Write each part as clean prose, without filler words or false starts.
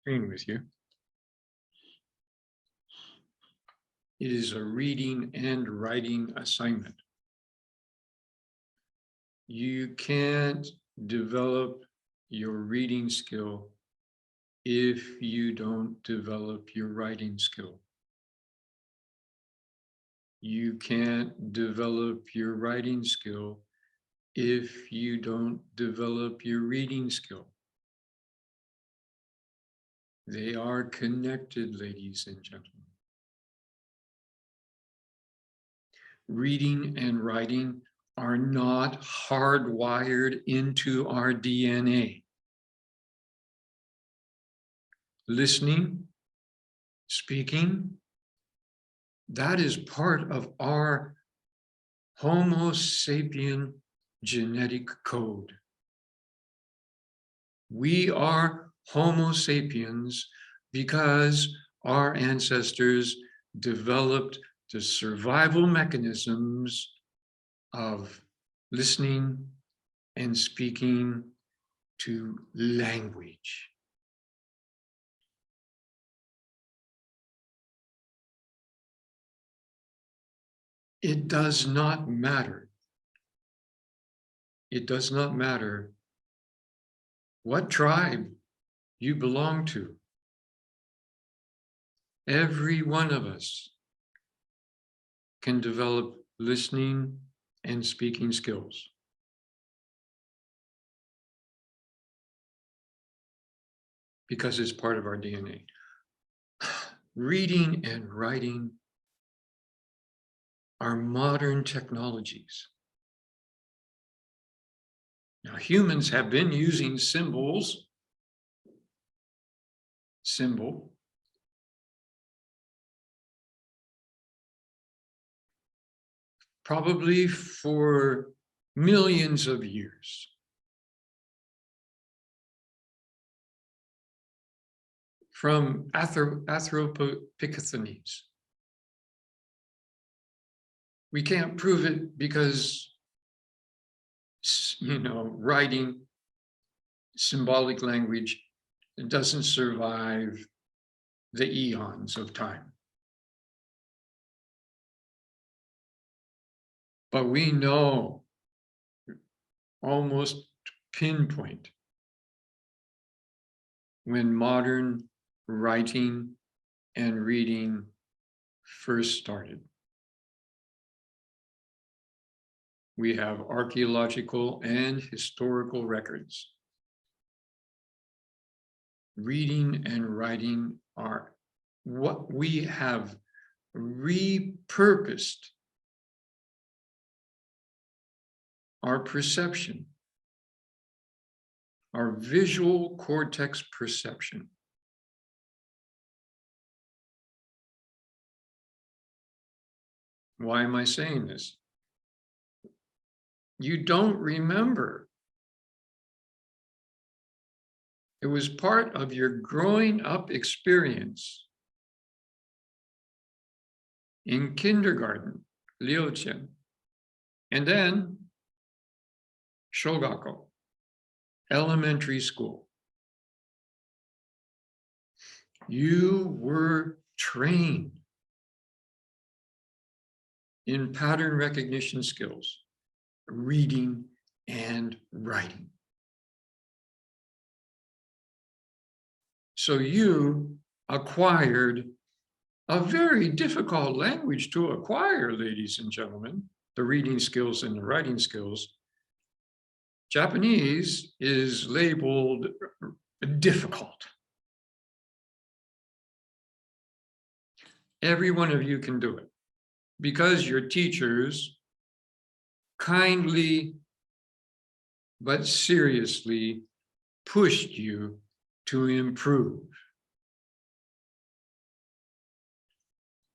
screen with you. It is a reading and writing assignment. You can't develop your reading skill if you don't develop your writing skill. You can't develop your writing skill if you don't develop your reading skill. They are connected, ladies and gentlemen. Reading and writing are not hardwired into our DNA. Listening, speaking, that is part of our Homo sapien genetic code. We are Homo sapiens because our ancestors developed the survival mechanisms of listening and speaking to language. It does not matter. It does not matter what tribe you belong to. Every one of us can develop listening and speaking skills. Because it's part of our DNA. Reading and writing are modern technologies. Now, humans have been using symbol, probably for millions of years. From Anthropopithecines. We can't prove it because, writing, symbolic language, it doesn't survive the eons of time. But we know almost pinpoint when modern writing and reading first started. We have archaeological and historical records. Reading and writing are what we have repurposed our perception, our visual cortex perception. Why am I saying this? You don't remember. It was part of your growing up experience. In kindergarten, Ryochen, and then Shogako, elementary school. You were trained in pattern recognition skills, reading and writing. So you acquired a very difficult language to acquire, ladies and gentlemen, the reading skills and the writing skills. Japanese is labeled difficult. Every one of you can do it because your teachers kindly but seriously pushed you to improve.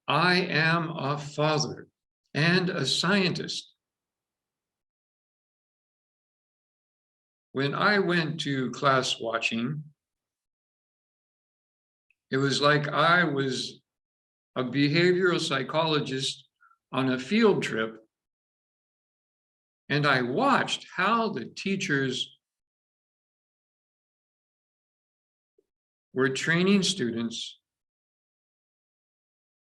I am a father and a scientist. When I went to class watching, it was like I was a behavioral psychologist on a field trip, and I watched how the teachers We're training students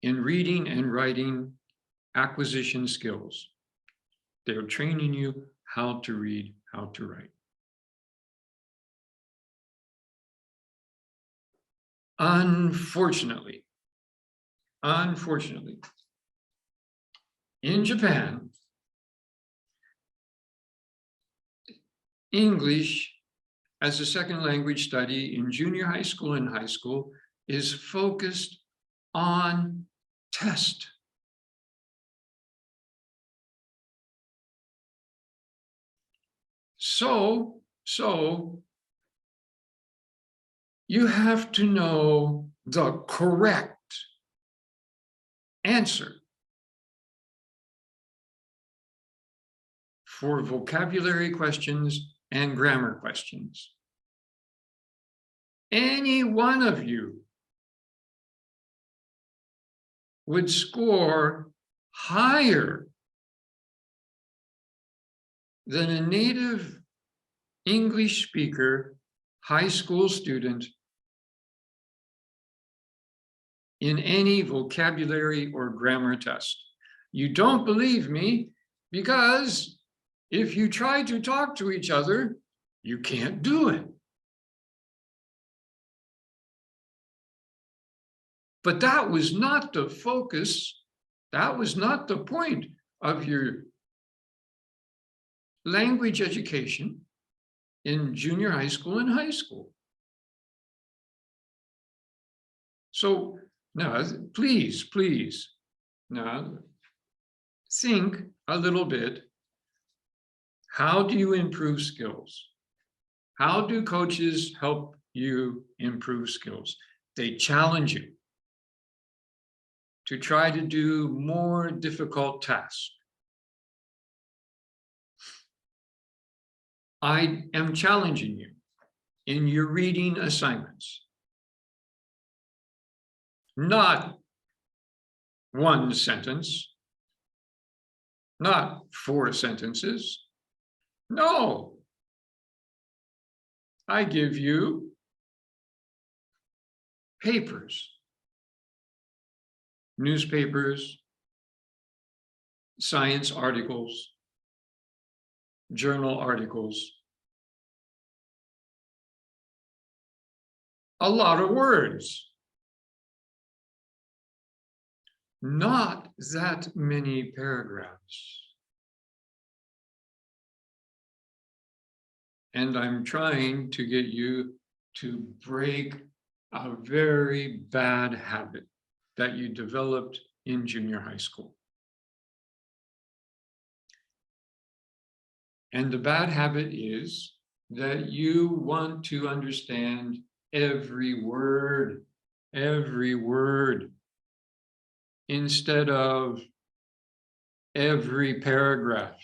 in reading and writing acquisition skills. They're training you how to read, how to write. Unfortunately, in Japan, English as a second language study in junior high school and high school is focused on test. So you have to know the correct answer for vocabulary questions and grammar questions. Any one of you would score higher than a native English speaker high school student in any vocabulary or grammar test. You don't believe me because if you try to talk to each other, you can't do it. But that was not the focus. That was not the point of your language education in junior high school and high school. So now, please, now think a little bit. How do you improve skills? How do coaches help you improve skills? They challenge you to try to do more difficult tasks. I am challenging you in your reading assignments. Not one sentence, not 4 sentences. No, I give you papers, newspapers, science articles, journal articles, a lot of words. Not that many paragraphs. And I'm trying to get you to break a very bad habit that you developed in junior high school. And the bad habit is that you want to understand every word, instead of every paragraph.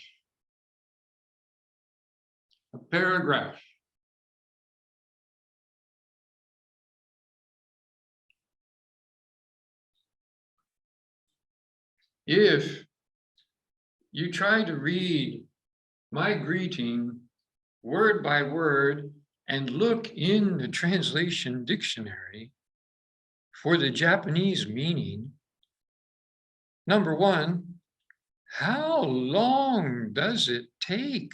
A paragraph. If you try to read my greeting word by word and look in the translation dictionary for the Japanese meaning, number one, how long does it take?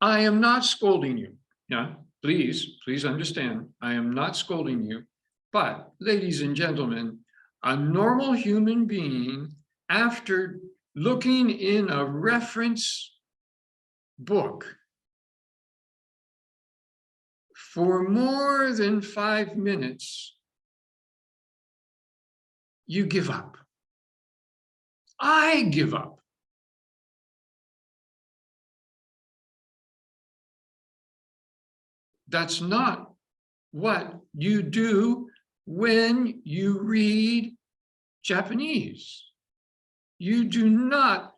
I am not scolding you. Yeah, please understand, I am not scolding you. But ladies and gentlemen, a normal human being, after looking in a reference book for more than 5 minutes, you give up. I give up. That's not what you do when you read Japanese. You do not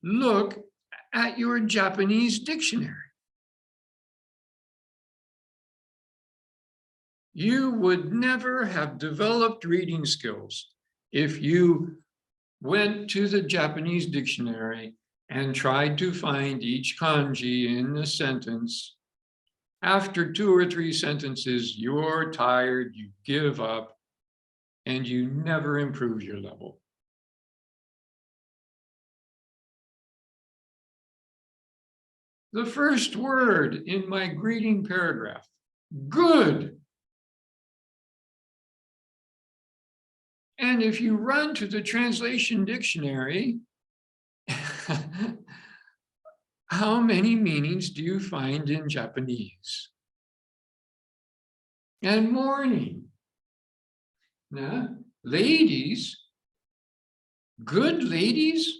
look at your Japanese dictionary. You would never have developed reading skills if you went to the Japanese dictionary and tried to find each kanji in the sentence, after 2 or 3 sentences, you're tired, you give up, and you never improve your level. The first word in my greeting paragraph, good. And if you run to the translation dictionary, how many meanings do you find in Japanese? And morning. Now, ladies, good ladies,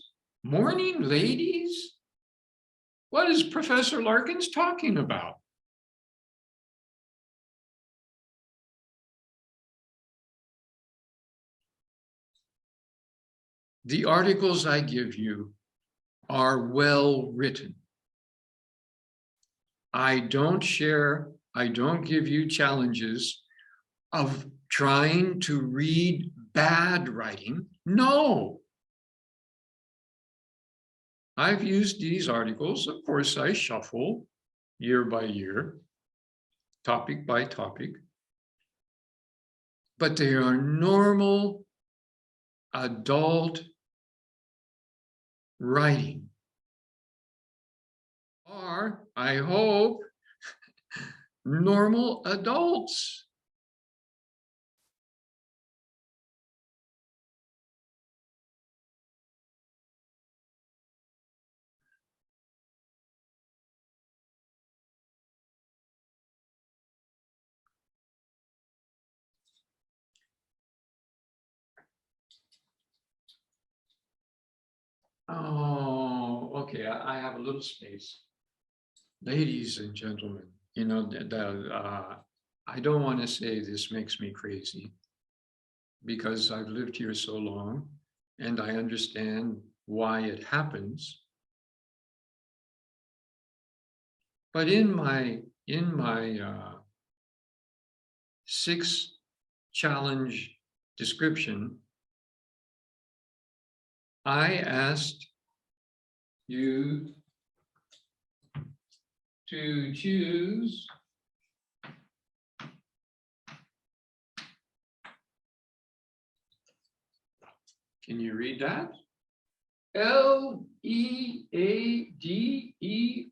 morning ladies. What is Professor Larkins talking about? The articles I give you are well written. I don't give you challenges of trying to read bad writing. No. I've used these articles. Of course, I shuffle year by year, topic by topic, but they are normal adult writing. Or, I hope, normal adults. Oh, okay, I have a little space. Ladies and gentlemen, you know, I don't want to say this makes me crazy because I've lived here so long and I understand why it happens. But in my 6 challenge description, I asked you to choose can you read that?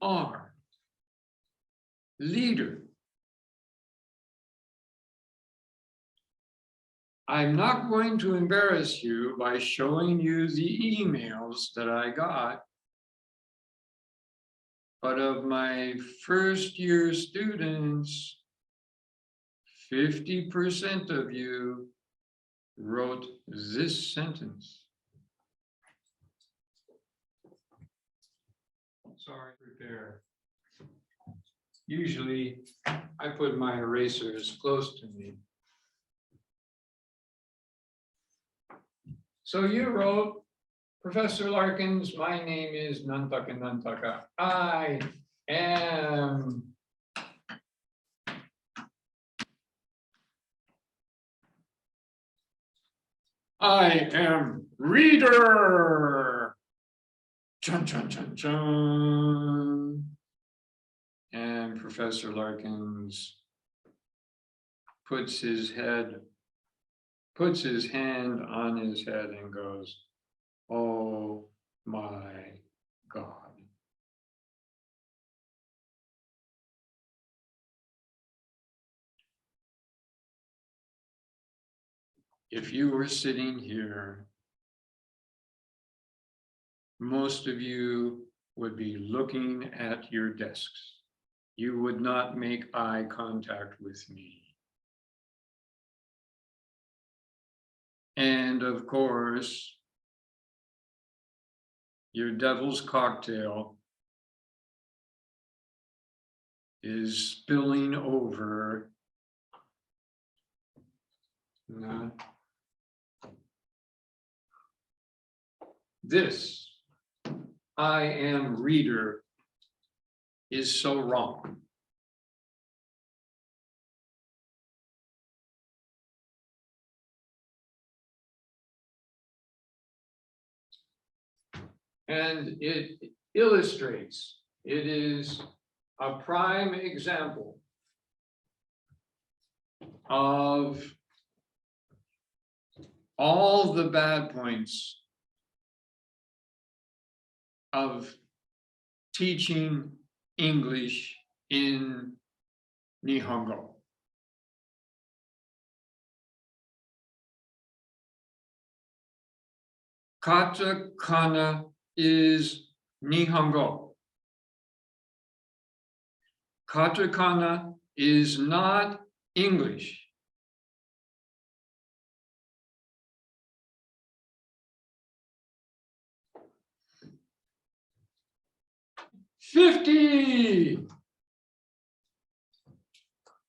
Leader. Leader. I'm not going to embarrass you by showing you the emails that I got, but of my first year students, 50% of you wrote this sentence. Sorry, prepare. Usually I put my erasers close to me. So you wrote, Professor Larkins, my name is Nantaka Nantaka. I am reader. Chun, chun, chun, chun. And Professor Larkins puts his hand on his head and goes, oh my God. If you were sitting here, most of you would be looking at your desks. You would not make eye contact with me. And of course, your devil's cocktail is spilling over. This I am reader is so wrong. And it illustrates, it is a prime example of all the bad points of teaching English in Nihongo. Katakana is Nihongo. Katakana is not English. "50."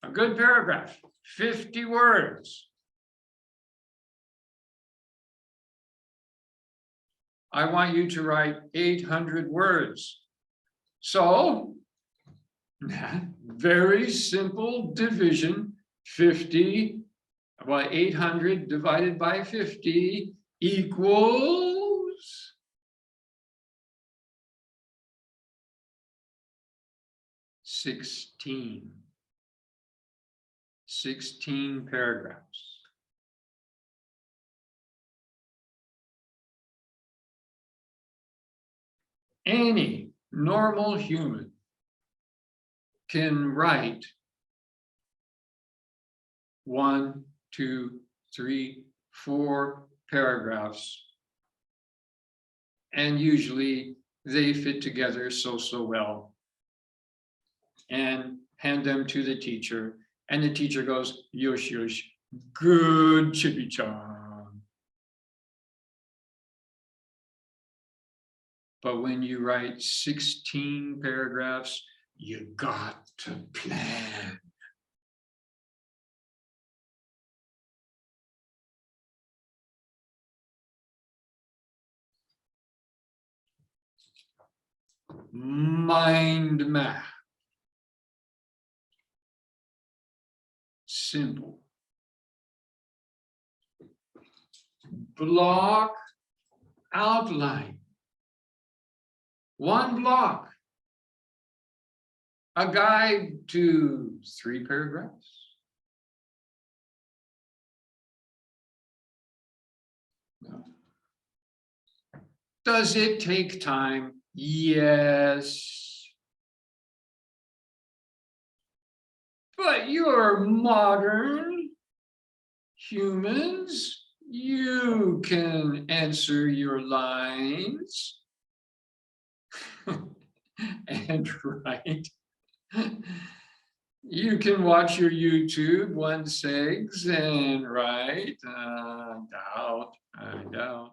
A good paragraph, 50 words. I want you to write 800 words. So, very simple division, 50 by 800 divided by 50 equals 16. 16 paragraphs. Any normal human can write 1, 2, 3, 4 paragraphs, and usually they fit together so well, and hand them to the teacher, and the teacher goes, "Yosh, yosh, good, Chibi-chan." But when you write 16 paragraphs, you got to plan. Mind map. Simple. Block outline. One block. A guide to 3 paragraphs. No. Does it take time? Yes. But you're modern humans. You can answer your lines and write. You can watch your YouTube 1 segs and write. I doubt.